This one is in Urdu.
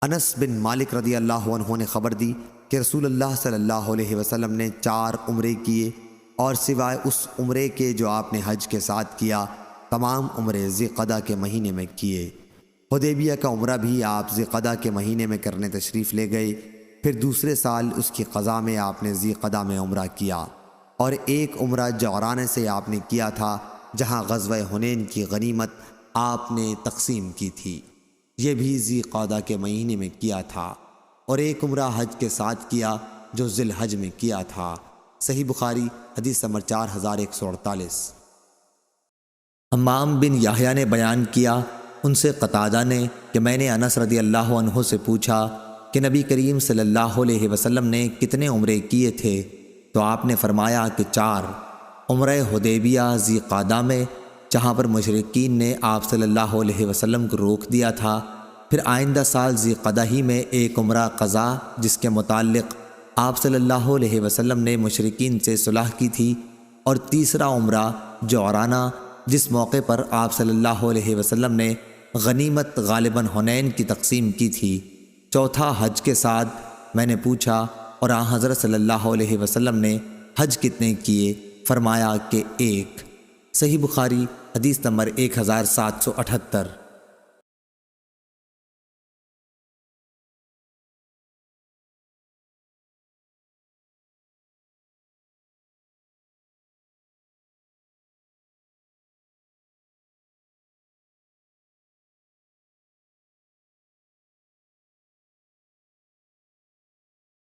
انس بن مالک رضی اللہ عنہ نے خبر دی کہ رسول اللہ صلی اللہ علیہ وسلم نے 4 عمرے کیے، اور سوائے اس عمرے کے جو آپ نے حج کے ساتھ کیا، تمام عمرے ذی القعدہ کے مہینے میں کیے۔ حدیبیہ کا عمرہ بھی آپ ذی القعدہ کے مہینے میں کرنے تشریف لے گئے، پھر دوسرے سال اس کی قضا میں آپ نے ذی القعدہ میں عمرہ کیا، اور ایک عمرہ جعرانہ سے آپ نے کیا تھا، جہاں غزوہ حنین کی غنیمت آپ نے تقسیم کی تھی، یہ بھی ذی القعدہ کے مہینے میں کیا تھا، اور ایک عمرہ حج کے ساتھ کیا جو ذی الحج میں کیا تھا۔ صحیح بخاری حدیث نمبر 4148۔ حمام بن یحییٰ نے بیان کیا، ان سے قتادہ نے، کہ میں نے انس رضی اللہ عنہ سے پوچھا کہ نبی کریم صلی اللہ علیہ وسلم نے کتنے عمرے کیے تھے؟ تو آپ نے فرمایا کہ 4۔ عمرہ حدیبیہ ذی القعدہ میں، جہاں پر مشرکین نے آپ صلی اللہ علیہ وسلم کو روک دیا تھا، پھر آئندہ سال ذی القعدہ ہی میں ایک عمرہ قضا جس کے متعلق آپ صلی اللہ علیہ وسلم نے مشرکین سے صلح کی تھی، اور تیسرا عمرہ جعرانہ جس موقع پر آپ صلی اللہ علیہ وسلم نے غنیمت غالباً حنین کی تقسیم کی تھی۔ چوتھا حج کے ساتھ میں نے پوچھا، اور حضرت صلی اللہ علیہ وسلم نے حج کتنے کیے؟ فرمایا کہ 1۔ صحیح بخاری حدیث نمبر 1778۔